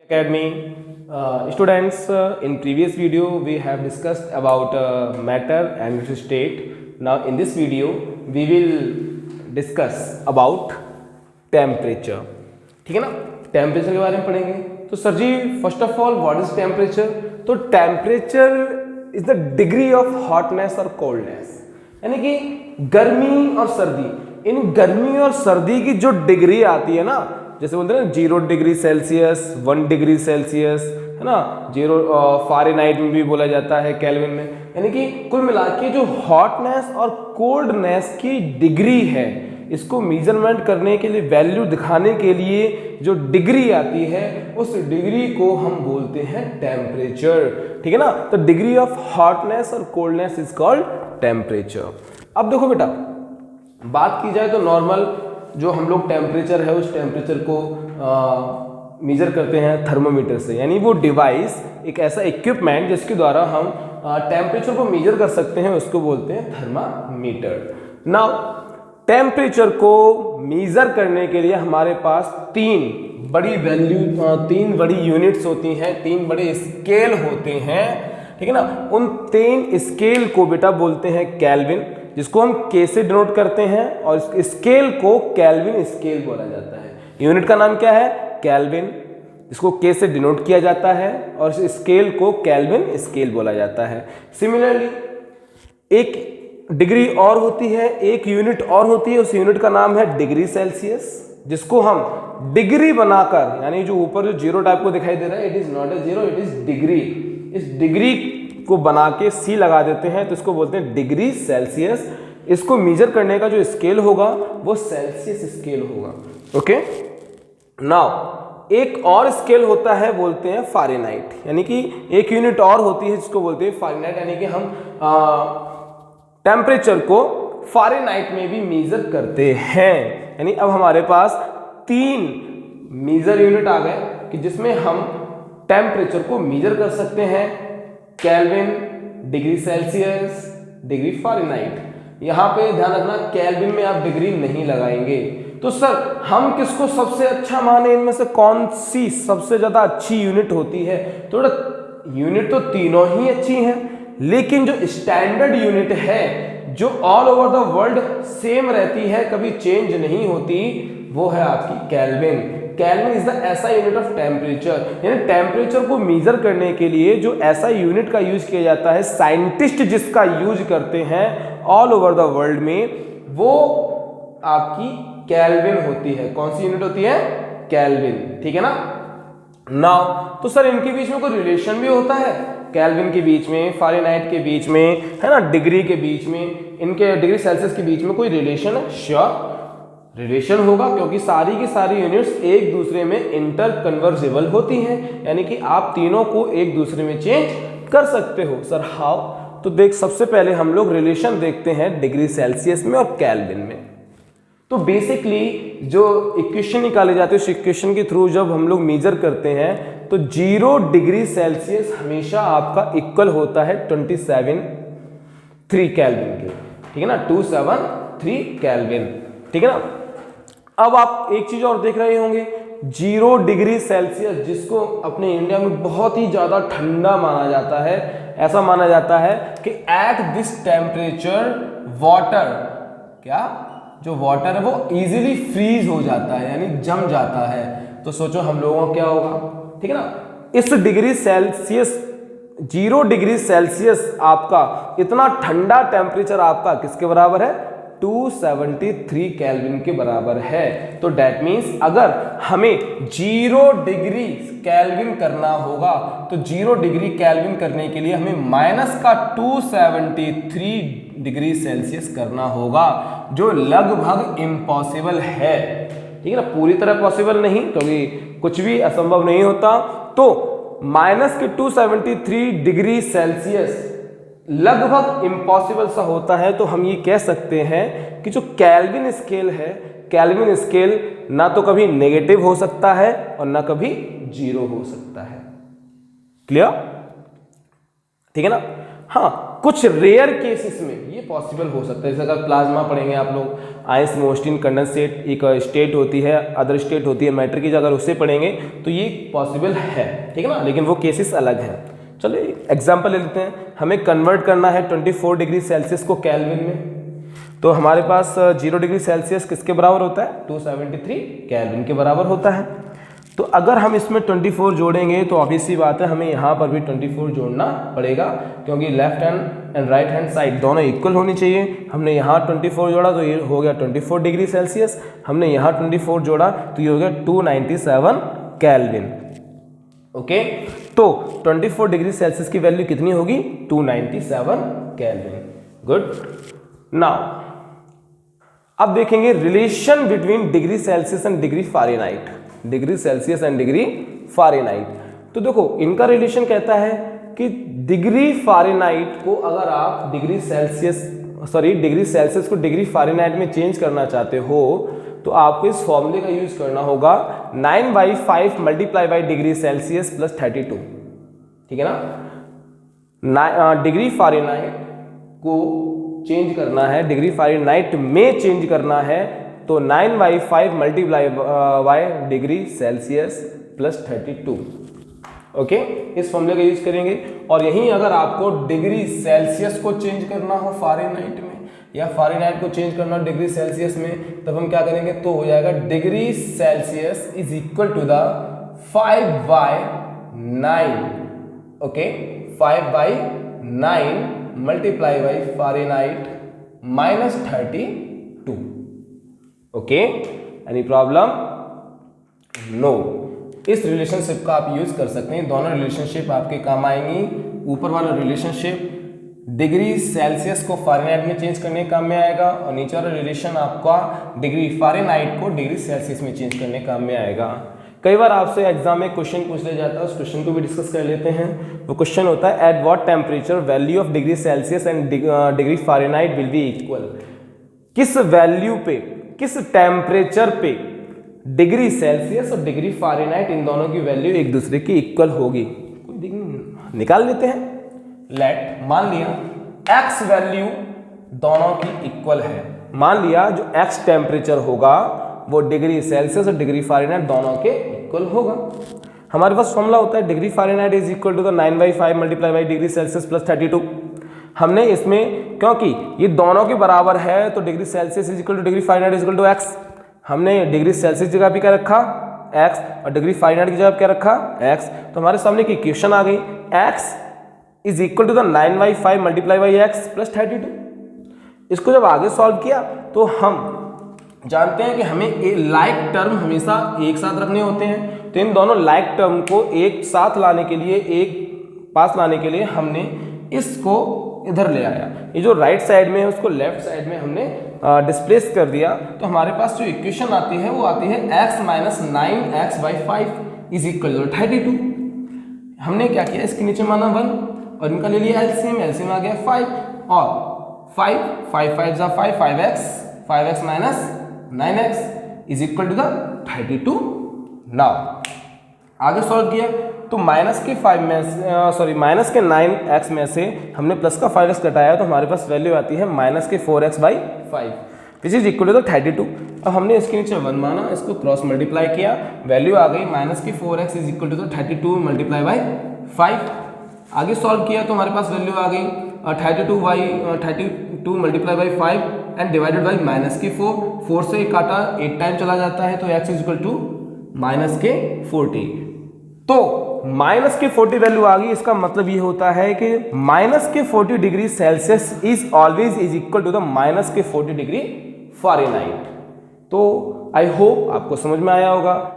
Academy. Students, in previous video we have discussed about matter and its state. Now in this video we will discuss about temperature. ठीक है ना, temperature के बारे में पढ़ेंगे. तो sir ji first of all what is temperature? तो temperature is the degree of hotness और कोल्डनेस, यानी कि गर्मी और सर्दी. इन गर्मी और सर्दी की जो डिग्री आती है ना, जैसे बोलते हैं ना 0 डिग्री सेल्सियस, 1 डिग्री सेल्सियस, है ना, 0 फ़ारेनहाइट में भी बोला जाता है, केल्विन में. यानी कि कुल मिला के जो हॉटनेस और कोल्डनेस की डिग्री है, इसको मेजरमेंट करने के लिए, वैल्यू दिखाने के लिए जो डिग्री आती है, उस डिग्री को हम बोलते हैं टेम्परेचर. ठीक है ना. तो डिग्री ऑफ हॉटनेस और कोल्डनेस इज कॉल्ड टेम्परेचर. अब देखो बेटा, बात की जाए तो नॉर्मल जो हम लोग टेम्परेचर है, उस टेम्परेचर को मेजर करते हैं थर्मोमीटर से. यानी वो डिवाइस, एक ऐसा इक्विपमेंट जिसके द्वारा हम टेम्परेचर को मेजर कर सकते हैं, उसको बोलते हैं थर्मामीटर. नाउ टेम्परेचर को मेजर करने के लिए हमारे पास तीन बड़ी यूनिट्स होती हैं, 3 बड़े स्केल होते हैं. ठीक है ना. उन 3 स्केल को बेटा बोलते हैं केल्विन, जिसको हम के से डिनोट करते हैं, और इस स्केल को केल्विन स्केल बोला जाता है. यूनिट का नाम क्या है? केल्विन, जिसको के से डिनोट किया जाता है, और इस स्केल को केल्विन स्केल बोला जाता है. सिमिलरली एक डिग्री और होती है, एक यूनिट और होती है, उस यूनिट का नाम है डिग्री सेल्सियस, जिसको हम डिग्री बनाकर, यानी जो ऊपर जो 0 टाइप को दिखाई दे रहा है, it is not a 0, it is degree. इस डिग्री को बना के सी लगा देते हैं, तो इसको बोलते हैं डिग्री सेल्सियस. इसको मेजर करने का जो स्केल होगा वो सेल्सियस स्केल होगा. ओके. नाउ एक और स्केल होता है, बोलते हैं फ़ारेनहाइट, यानी कि एक यूनिट और होती है जिसको बोलते हैं फ़ारेनहाइट. यानी कि हम टेम्परेचर को फ़ारेनहाइट में भी मेजर करते हैं. यानी अब हमारे पास 3 मेजर यूनिट आ गए कि जिसमें हम टेम्परेचर को मेजर कर सकते हैं. Kelvin, degree Celsius, degree Fahrenheit. यहाँ पे ध्यान रखना, केल्विन में आप डिग्री नहीं लगाएंगे. तो सर हम किसको सबसे अच्छा माने, इनमें से कौन सी सबसे ज़्यादा अच्छी यूनिट होती है? तो यूनिट तो तीनों ही अच्छी हैं, लेकिन जो स्टैंडर्ड यूनिट है, जो all over the world same रहती है, कभी चेंज नहीं होती, वो है आपकी केल्विन. केल्विन इज द ऐसा यूनिट ऑफ टेम्परेचर. यानी टेम्परेचर को मेजर करने के लिए जो ऐसा यूनिट का यूज किया जाता है, साइंटिस्ट जिसका यूज करते हैं ऑल ओवर द वर्ल्ड में, वो आपकी केल्विन होती है. कौन सी यूनिट होती है? केल्विन. ठीक है ना. नाउ तो सर इनके बीच में कोई रिलेशन भी होता है? केल्विन के बीच में, फ़ारेनहाइट के बीच में, है ना, डिग्री के बीच में, इनके डिग्री सेल्सियस के बीच में कोई रिलेशन है? श्योर रिलेशन होगा, क्योंकि सारी की सारी यूनिट्स एक दूसरे में इंटर कन्वर्जेबल होती हैं. यानी कि आप तीनों को एक दूसरे में चेंज कर सकते हो. Sir how? तो देख, सबसे पहले हम लोग रिलेशन देखते हैं डिग्री सेल्सियस में और केल्विन में. तो बेसिकली जो इक्वेशन निकाले जाते हैं, उस इक्वेशन के थ्रू जब हम लोग मेजर करते हैं, तो 0 डिग्री सेल्सियस हमेशा आपका इक्वल होता है 27.3 केल्विन के. ठीक है ना, 273 केल्विन. ठीक है ना. अब आप एक चीज और देख रहे होंगे, 0 डिग्री सेल्सियस, जिसको अपने इंडिया में बहुत ही ज्यादा ठंडा माना जाता है. ऐसा माना जाता है कि एट दिस टेम्परेचर वाटर, क्या जो वाटर है वो इजीली फ्रीज हो जाता है, यानी जम जाता है. तो सोचो हम लोगों को क्या होगा. ठीक है ना. इस डिग्री सेल्सियस, 0 डिग्री सेल्सियस आपका इतना ठंडा टेम्परेचर आपका किसके बराबर है? 273 केल्विन के बराबर है. तो डेट मीन्स अगर हमें 0 डिग्री केल्विन करना होगा, तो 0 डिग्री केल्विन करने के लिए हमें माइनस का 273 डिग्री सेल्सियस करना होगा, जो लगभग इम्पॉसिबल है. ठीक है ना. पूरी तरह पॉसिबल नहीं, क्योंकि कुछ भी असंभव नहीं होता. तो माइनस के 273 डिग्री सेल्सियस लगभग इम्पॉसिबल सा होता है. तो हम ये कह सकते हैं कि जो केल्विन स्केल है, केल्विन स्केल ना तो कभी नेगेटिव हो सकता है और ना कभी 0 हो सकता है. क्लियर? ठीक है ना. हाँ, कुछ रेयर केसेस में ये पॉसिबल हो सकता है, जैसे अगर प्लाज्मा पढ़ेंगे आप लोग, आइस मोस्टिन कंडेंसेट एक स्टेट होती है, अदर स्टेट होती है मैटर की, अगर उससे पढ़ेंगे तो ये पॉसिबल है, ठीक है ना, लेकिन वो केसेस अलग हैं। चलो एग्जांपल ले लेते हैं, हमें कन्वर्ट करना है 24 डिग्री सेल्सियस को केल्विन में, तो हमारे पास 0 डिग्री सेल्सियस किसके बराबर होता है, 273 केल्विन के बराबर होता है। तो अगर हम इसमें 24 जोड़ेंगे तो ऑब्वियस सी बात है हमें यहाँ पर भी 24 जोड़ना पड़ेगा, क्योंकि left hand and right hand side दोनों इक्वल होनी चाहिए। हमने यहाँ 24 जोड़ा तो ये हो गया 24 डिग्री सेल्सियस, हमने यहाँ 24 जोड़ा तो ये हो गया 297 केल्विन। ओके, तो 24 डिग्री सेल्सियस की वैल्यू कितनी होगी, 297 केल्विन। गुड। नाउ अब देखेंगे relation between degree Celsius and degree Fahrenheit, degree Celsius and degree Fahrenheit. तो देखो इनका रिलेशन कहता है कि डिग्री फ़ारेनहाइट को अगर आप डिग्री सेल्सियस को डिग्री फ़ारेनहाइट में चेंज करना चाहते हो तो आपको इस फॉर्मूले का यूज करना होगा 9/5 multiply by degree Celsius plus 32, ठीक है ना। डिग्री फ़ारेनहाइट को चेंज करना है, डिग्री फ़ारेनहाइट में चेंज करना है तो 9/5 multiply by degree Celsius plus 32। Okay, इस फॉर्मूले का यूज करेंगे। और यहीं अगर आपको डिग्री सेल्सियस को चेंज करना हो फ़ारेनहाइट में या फ़ारेनहाइट को चेंज करना हो डिग्री सेल्सियस में, तब हम क्या करेंगे, तो हो जाएगा degree Celsius is equal to the 5/9। Okay, 5/9 multiply by Fahrenheit minus 32। Okay, any problem? No. इस रिलेशनशिप का आप यूज कर सकते हैं, दोनों रिलेशनशिप आपके काम आएंगी। ऊपर वाला रिलेशनशिप डिग्री सेल्सियस को फ़ारेनहाइट में चेंज करने के काम में आएगा और नीचे वाला रिलेशन आपका डिग्री फ़ारेनहाइट को डिग्री सेल्सियस में चेंज करने के काम में आएगा। कई बार आपसे एग्जाम में क्वेश्चन पूछ लिया जाता है, उस क्वेश्चन को भी डिस्कस कर लेते हैं। वो क्वेश्चन होता है at what temperature value of degree Celsius and degree Fahrenheit will be equal. किस वैल्यू पे, किस टेम्परेचर पे डिग्री सेल्सियस और डिग्री फ़ारेनहाइट इन दोनों की वैल्यू एक दूसरे की इक्वल होगी, निकाल लेते हैं। लेट, मान लिया x वैल्यू दोनों की इक्वल है, मान लिया जो x टेम्परेचर होगा वो डिग्री सेल्सियस और डिग्री फ़ारेनहाइट दोनों के इक्वल होगा। हमारे पास फॉर्मूला होता है degree Fahrenheit is equal to the 9/5 multiply by degree Celsius plus 32। हमने इसमें क्योंकि ये दोनों के बराबर है तो degree Celsius is equal to degree Fahrenheit is equal to x, हमने डिग्री सेल्सियस जगह भी क्या रखा x और डिग्री फ़ारेनहाइट की जगह क्या रखा x। तो हमारे सामने की इक्वेशन आ गई x is equal to the 9/5 multiply by x plus 32। इसको जब आगे सॉल्व किया तो हम जानते हैं कि हमें लाइक टर्म हमेशा एक साथ रखने होते हैं, तो इन दोनों लाइक टर्म को एक साथ लाने के लिए, एक पास लाने के लिए हमने इसको इधर ले आया। ये जो राइट साइड में है उसको लेफ्ट साइड में हमने डिस्प्लेस कर दिया, तो हमारे पास जो इक्वेशन आती है वो आती है x minus 9x/5 is equal to 32। हमने क्या किया, इसके नीचे माना 1 और इनका ले लिया एलसीएम, एलसीएम आ गया 5 और 5 5 5 5x minus 9x is equal to the 32। Now आगे सॉल्व किया तो माइनस के 9x में से हमने प्लस का 5x घटाया तो हमारे पास वैल्यू आती है माइनस के 4x/5 which is equal to the 32। अब हमने इसके नीचे 1 माना, इसको क्रॉस मल्टीप्लाई किया, वैल्यू आ गई माइनस के 4x is equal to the 32 multiply by 5। आगे सॉल्व किया तो हमारे पास वैल्यू आ गई 32 multiply by 5 and divided by minus के 4 से काटा 8 टाइम चला जाता है तो x is equal to minus के 40। तो माइनस के 40 वैल्यू आ गई, इसका मतलब ये होता है कि माइनस के 40 degree Celsius is always is equal to the minus के 40 डिग्री फ़ारेनहाइट। तो आई होप आपको समझ में आया होगा।